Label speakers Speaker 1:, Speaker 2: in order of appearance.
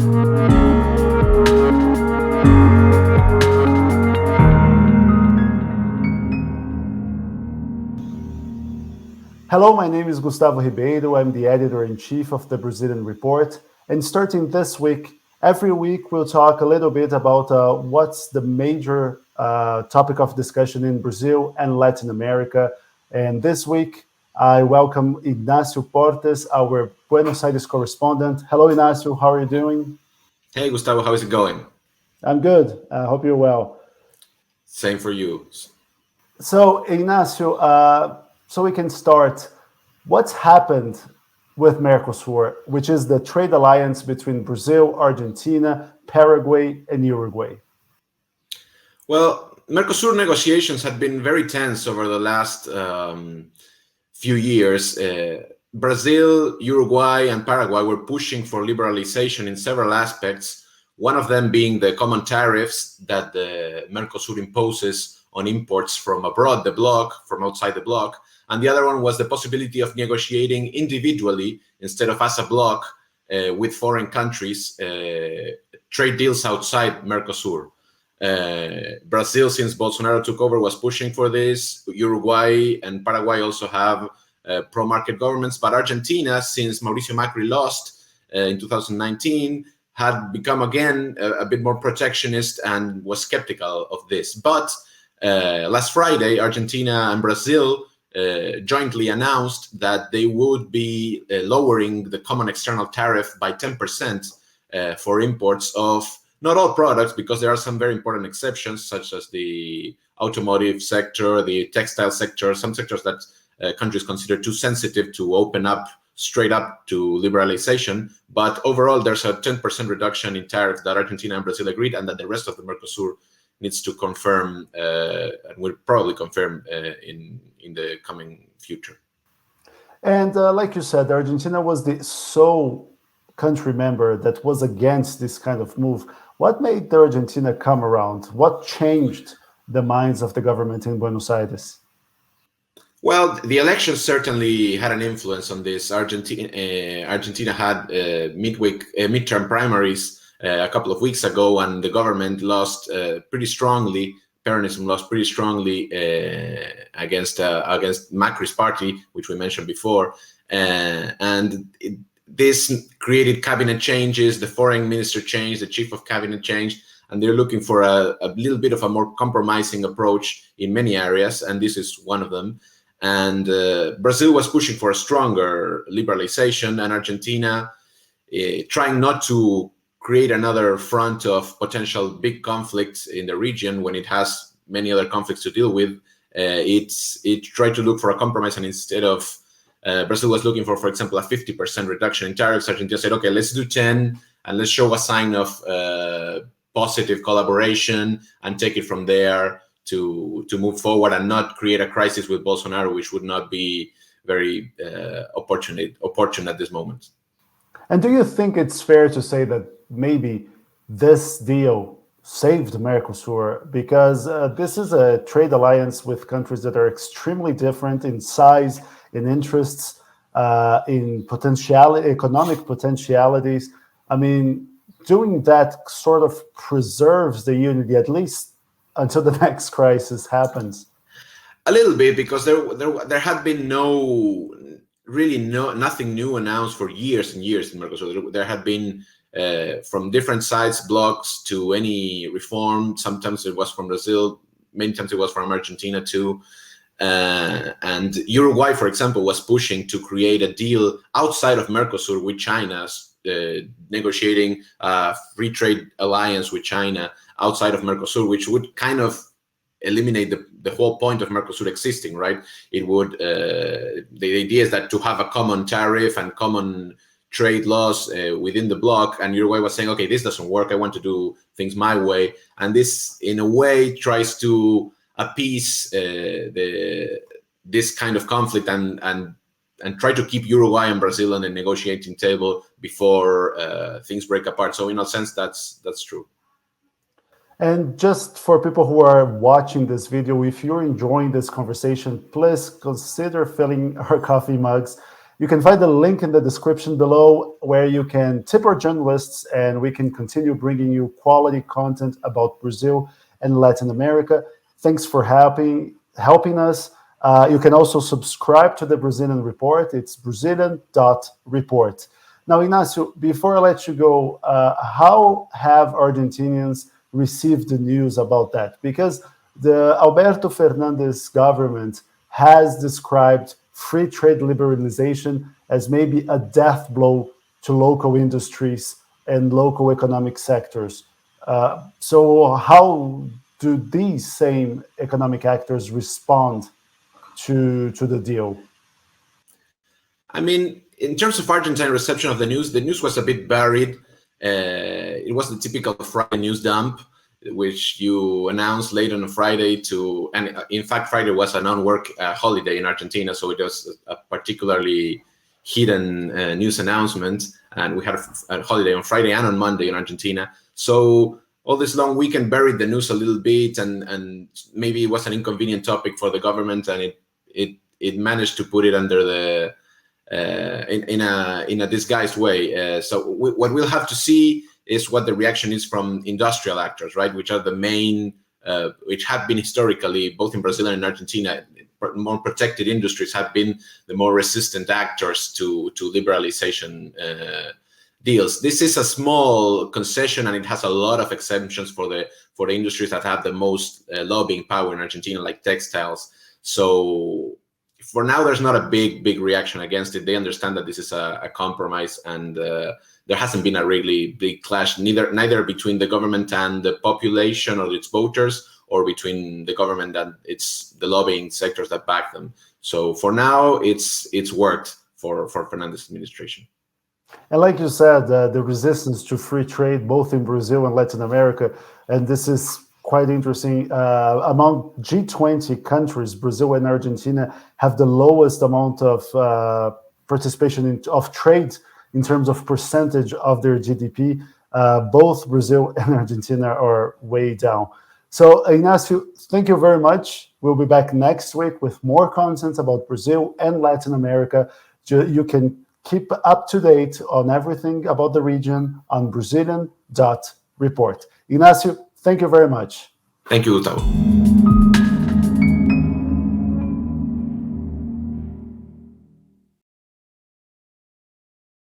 Speaker 1: Hello, my name is Gustavo Ribeiro. I'm the editor-in-chief of the Brazilian Report. And starting this week, every week we'll talk a little bit about what's the major topic of discussion in Brazil and Latin America. And this week, I welcome Ignacio Portes, our Buenos Aires correspondent. Hello, Ignacio. How are you doing?
Speaker 2: Hey, Gustavo. How is it going?
Speaker 1: I'm good. I hope you're well.
Speaker 2: Same for you.
Speaker 1: So, Ignacio, so we can start. What's happened with Mercosur, which is the trade alliance between Brazil, Argentina, Paraguay, and Uruguay?
Speaker 2: Well, Mercosur negotiations had been very tense over the last few years. Brazil, Uruguay, and Paraguay were pushing for liberalization in several aspects, one of them being the common tariffs that the Mercosur imposes on imports from abroad, the bloc, from outside the bloc. And the other one was the possibility of negotiating individually instead of as a bloc with foreign countries, trade deals outside Mercosur. Brazil, since Bolsonaro took over, was pushing for this. Uruguay and Paraguay also have pro-market governments. But Argentina, since Mauricio Macri lost in 2019, had become again a bit more protectionist and was skeptical of this. But last Friday, Argentina and Brazil jointly announced that they would be lowering the common external tariff by 10% for imports of not all products, because there are some very important exceptions, such as the automotive sector, the textile sector, some sectors that countries consider too sensitive to open up straight up to liberalization. But overall, there's a 10% reduction in tariffs that Argentina and Brazil agreed, and that the rest of the Mercosur needs to confirm, and will probably confirm in the coming future.
Speaker 1: And like you said, Argentina was the sole country member that was against this kind of move. What made the Argentina come around? What changed the minds of the government in Buenos Aires?
Speaker 2: Well, the elections certainly had an influence on this. Argentina had midterm primaries a couple of weeks ago, and the government lost pretty strongly. Peronism lost pretty strongly against Macri's party, which we mentioned before, this created cabinet changes. The foreign minister changed, the chief of cabinet changed, and they're looking for a little bit of a more compromising approach in many areas, and this is one of them. And Brazil was pushing for a stronger liberalization, and Argentina trying not to create another front of potential big conflicts in the region when it has many other conflicts to deal with. It tried to look for a compromise, and instead of Brazil was looking for example, a 50% reduction in tariffs, Argentina said, okay, let's do 10 and let's show a sign of positive collaboration and take it from there to move forward and not create a crisis with Bolsonaro, which would not be very opportune at this moment.
Speaker 1: And do you think it's fair to say that maybe this deal saved Mercosur, because this is a trade alliance with countries that are extremely different in size, in interests, in economic potentialities? I mean, doing that sort of preserves the unity, at least until the next crisis happens.
Speaker 2: A little bit, because there had been nothing new announced for years and years in Mercosur. There had been from different sides, blocks to any reform. Sometimes it was from Brazil, many times it was from Argentina too. And Uruguay, for example, was pushing to create a deal outside of Mercosur with China, negotiating a free trade alliance with China outside of Mercosur, which would kind of eliminate the whole point of Mercosur existing, right? It would, the idea is that to have a common tariff and common trade laws within the bloc, and Uruguay was saying, okay, this doesn't work, I want to do things my way. And this, in a way, tries to appease this kind of conflict and try to keep Uruguay and Brazil on the negotiating table before things break apart. So in a sense, that's true.
Speaker 1: And just for people who are watching this video, if you're enjoying this conversation, please consider filling our coffee mugs. You can find the link in the description below where you can tip our journalists and we can continue bringing you quality content about Brazil and Latin America. Thanks for helping us. You can also subscribe to the Brazilian Report. It's Brazilian.report. Now, Ignacio, before I let you go, how have Argentinians received the news about that? Because the Alberto Fernandez government has described free trade liberalization as maybe a death blow to local industries and local economic sectors. So how do these same economic actors respond to the deal?
Speaker 2: I mean, in terms of Argentine reception of the news was a bit buried. It was the typical Friday news dump, which you announced late on a Friday and in fact, Friday was a non-work holiday in Argentina, so it was a particularly hidden news announcement, and we had a holiday on Friday and on Monday in Argentina. So all this long weekend buried the news a little bit, and maybe it was an inconvenient topic for the government, and it managed to put it under the in a disguised way. So what we'll have to see is what the reaction is from industrial actors, right? Which are the main, which have been historically, both in Brazil and in Argentina, more protected industries have been the more resistant actors to liberalization deals. This is a small concession, and it has a lot of exemptions for the industries that have the most lobbying power in Argentina, like textiles. So for now, there's not a big reaction against it. They understand that this is a compromise, and there hasn't been a really big clash, neither between the government and the population or its voters, or between the government and the lobbying sectors that back them. So for now, it's worked for Fernandez's administration.
Speaker 1: And like you said, the resistance to free trade, both in Brazil and Latin America, and this is quite interesting. Among G20 countries, Brazil and Argentina have the lowest amount of participation of trade in terms of percentage of their GDP. Both Brazil and Argentina are way down. So, Ignacio, thank you very much. We'll be back next week with more content about Brazil and Latin America. You can keep up to date on everything about the region on Brazilian.report. Ignacio, thank you very much.
Speaker 2: Thank you, Gustavo.